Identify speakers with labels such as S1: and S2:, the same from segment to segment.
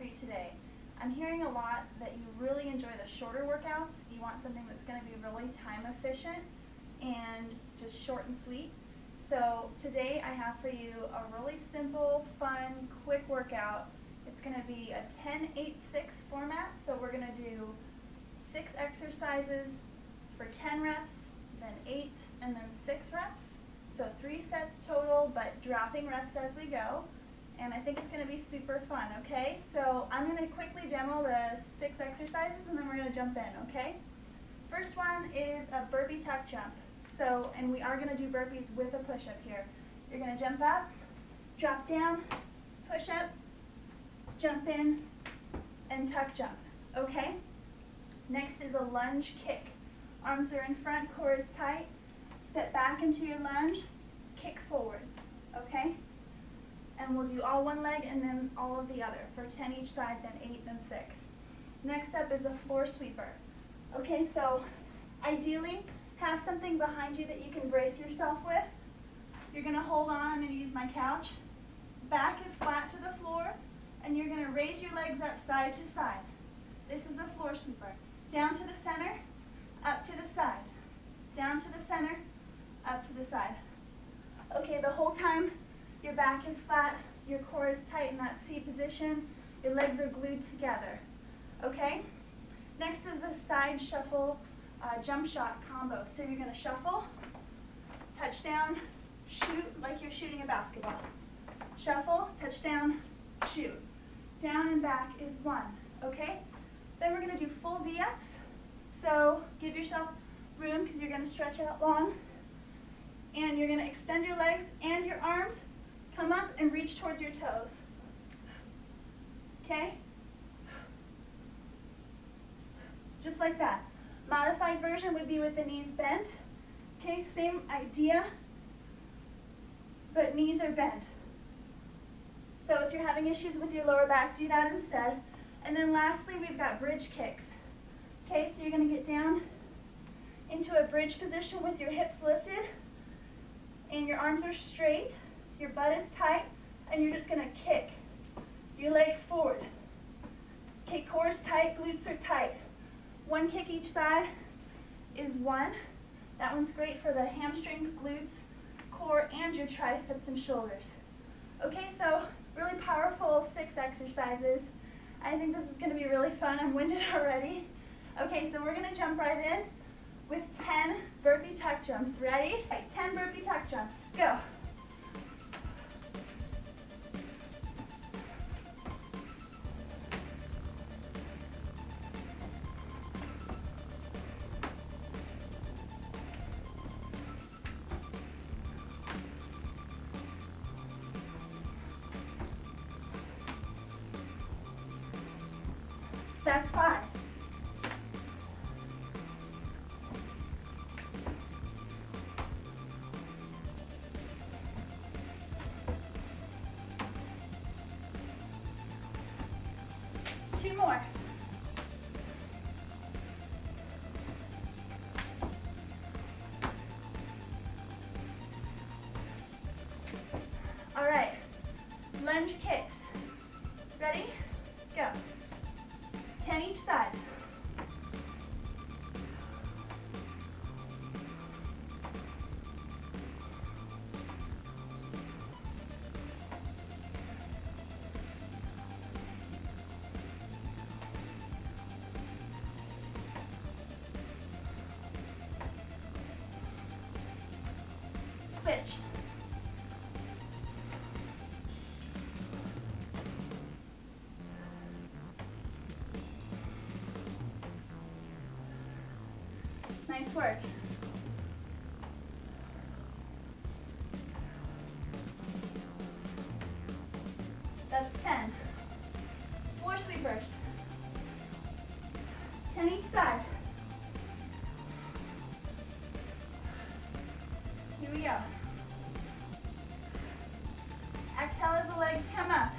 S1: for you today. I'm hearing a lot that you really enjoy the shorter workouts. You want something that's going to be really time efficient and just short and sweet. So today I have for you a really simple, fun, quick workout. It's going to be a 10-8-6 format. So we're going to do 6 exercises for 10 reps, then 8, and then 6 reps. So 3 sets total, but dropping reps as we go. And I think it's going to be super fun, okay? So I'm going to quickly demo the 6 exercises, and then we're going to jump in, okay? First one is a burpee tuck jump. So, and we are going to do burpees with a push-up here. You're going to jump up, drop down, push up, jump in, and tuck jump, okay? Next is a lunge kick. Arms are in front, core is tight. Step back into your lunge, kick forward, okay? And we'll do all one leg and then all of the other for 10 each side, then 8, then 6. Next up is a floor sweeper. Okay, so ideally have something behind you that you can brace yourself with. You're going to hold on. I'm going to use my couch. Back is flat to the floor, and you're going to raise your legs up side to side. This is the floor sweeper. Down to the center, up to the side. Down to the center, up to the side. Okay, the whole time your back is flat, your core is tight in that C position, your legs are glued together. Okay? Next is a side shuffle jump shot combo. So you're going to shuffle, touchdown, shoot like you're shooting a basketball. Shuffle, touchdown, shoot. Down and back is 1. Okay? Then we're going to do full V-ups. So give yourself room because you're going to stretch out long. And you're going to extend your legs and your arms. Come up and reach towards your toes. Okay? Just like that. Modified version would be with the knees bent. Okay, same idea, but knees are bent. So if you're having issues with your lower back, do that instead. And then lastly, we've got bridge kicks. Okay, so you're going to get down into a bridge position with your hips lifted, and your arms are straight. Your butt is tight, and you're just going to kick your legs forward. Okay, core is tight, glutes are tight. 1 kick each side is 1. That one's great for the hamstrings, glutes, core, and your triceps and shoulders. Okay, so really powerful 6 exercises. I think this is going to be really fun. I'm winded already. Okay, so we're going to jump right in with 10 burpee tuck jumps. Ready? Okay, 10 burpee tuck jumps. Go. That's 5. Two more. All right, lunge kicks. Ready? Go. 10 each side. Switch. Nice work. That's 10. Floor sweepers. 10 each side. Here we go. Exhale as the legs come up.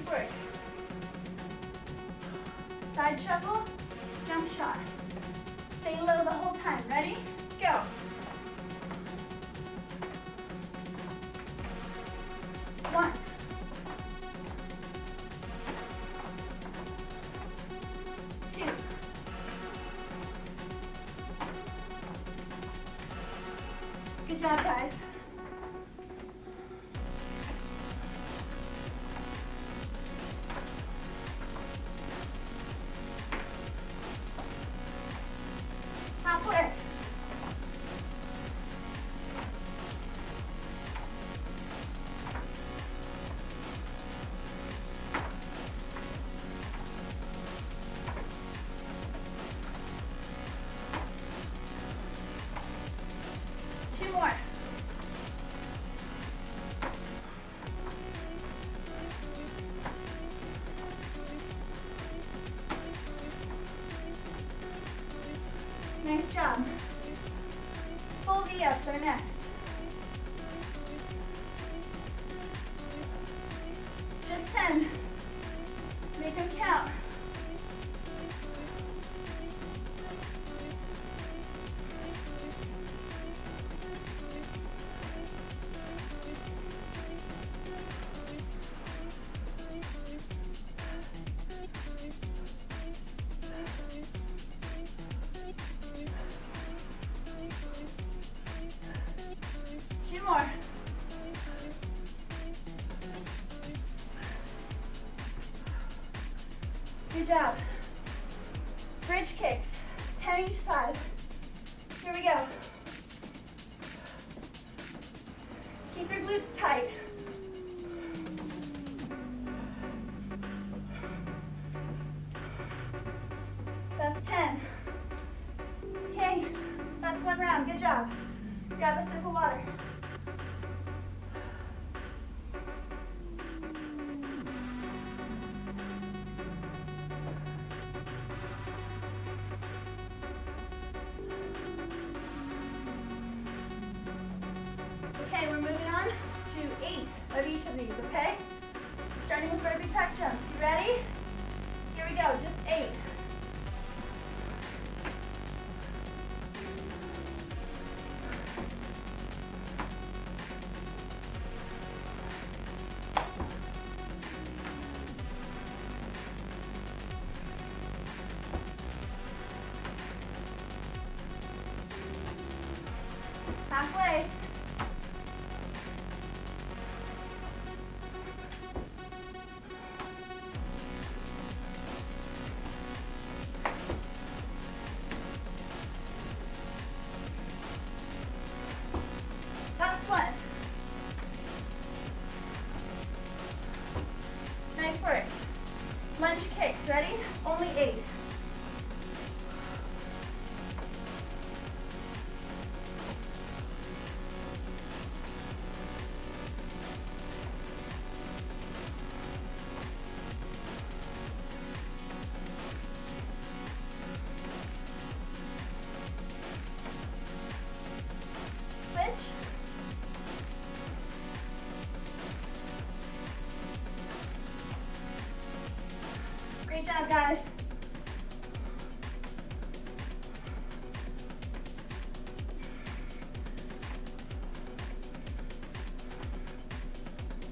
S1: Nice work. Side shuffle, jump shot. Stay low the whole time. Ready? Go. One. Two. Good job, guys. Halfway. Two more. Nice job. Full V-ups are next. Just 10. Make them count. Two more. Good job. Bridge kicks, 10 each side. Here we go. Keep your glutes tight. That's 10. Okay, that's one round. Good job. Grab a sip of water. Okay, we're moving on to 8 of each of these, okay? Starting with burpee tuck jumps. You ready? Here we go, just 8. Halfway. Last one. Nice work. Lunge kicks, ready? Only 8. Switch. Great job, guys.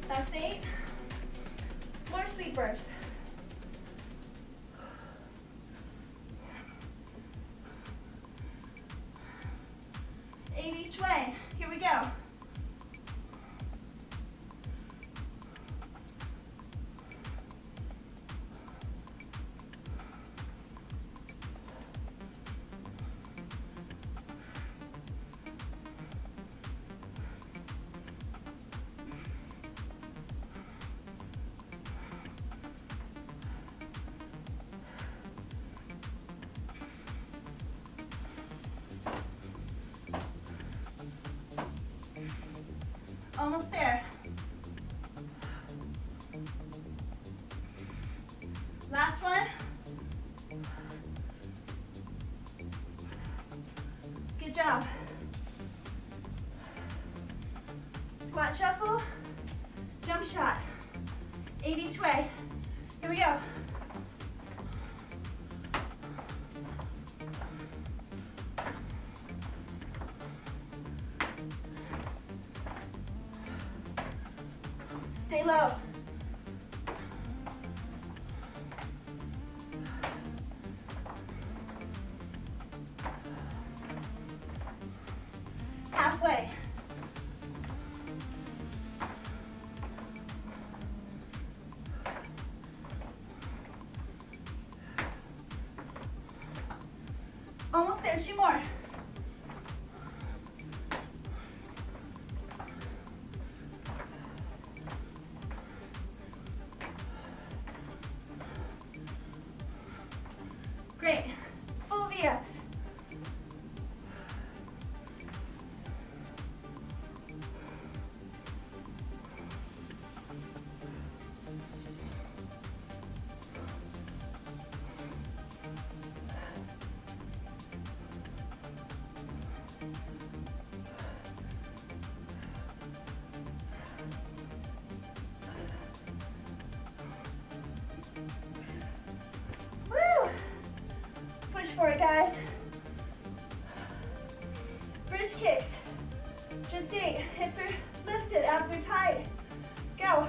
S1: That's 8. Floorsweepers. 8 each way. Here we go. Almost there. Last one. Good job. Squat shuffle, jump shot. 8 each way. Here we go. Stay low. Halfway. Almost there, 2 more. Great. Full V-ups. Woo! Push for it, guys. Bridge kicks. Just 8. Hips are lifted, abs are tight. Go.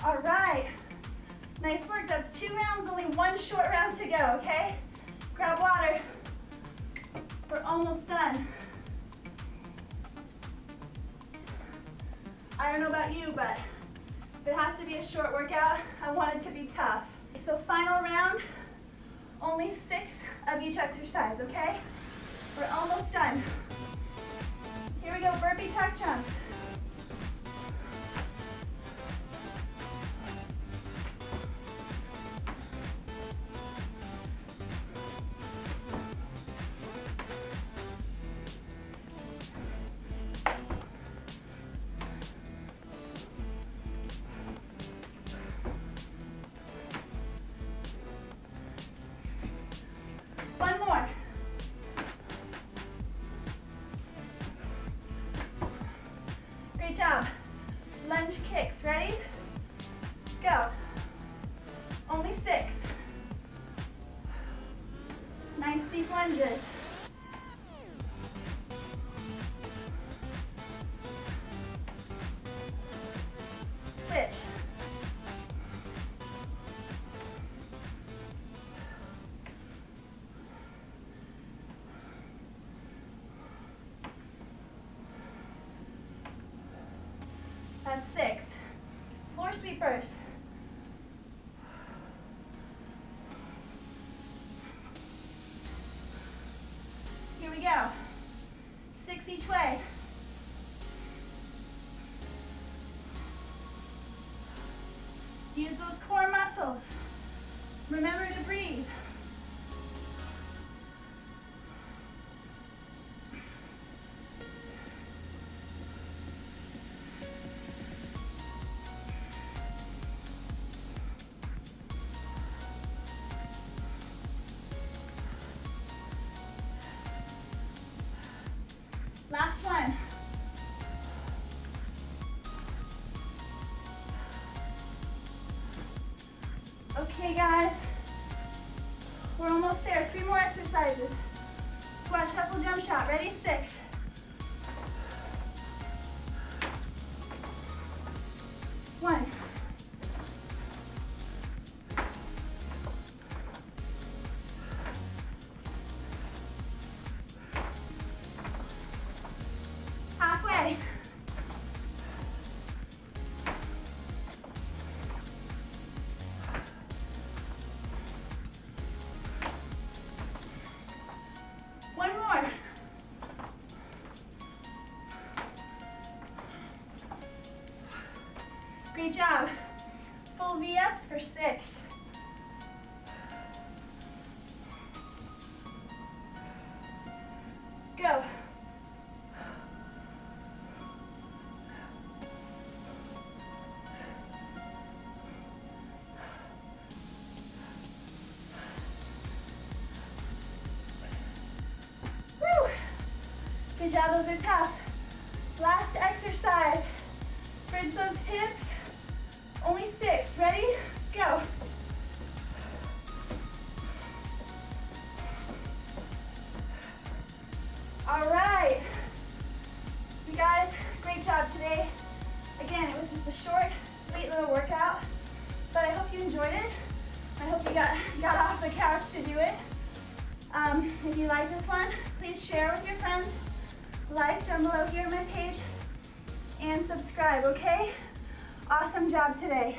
S1: All right. Nice work. That's 2 rounds, only 1 short round to go, okay? Grab water. We're almost done. I don't know about you, but if it has to be a short workout, I want it to be tough. So final round, only 6 of each exercise, okay? We're almost done. Here we go, burpee tuck jumps. One more. Great job. Lunge kicks, ready? Go. Only 6. Nice deep lunges. Switch. That's 6. Floorsweepers. Here we go. 6 each way. Use those core muscles. Remember to breathe. Last one. Okay, guys. We're almost there. 3 more exercises. Squat, shuffle, jump shot. Ready? 6. 1. 1 more. Good job, those are tough. Last exercise. Bridge those hips. Only 6. Ready? Go. All right. You guys, great job today. Again, it was just a short, sweet little workout, but I hope you enjoyed it. I hope you got off the couch to do it. If you like this one, please share with your friends, like down below here on my page, and subscribe, okay? Awesome job today.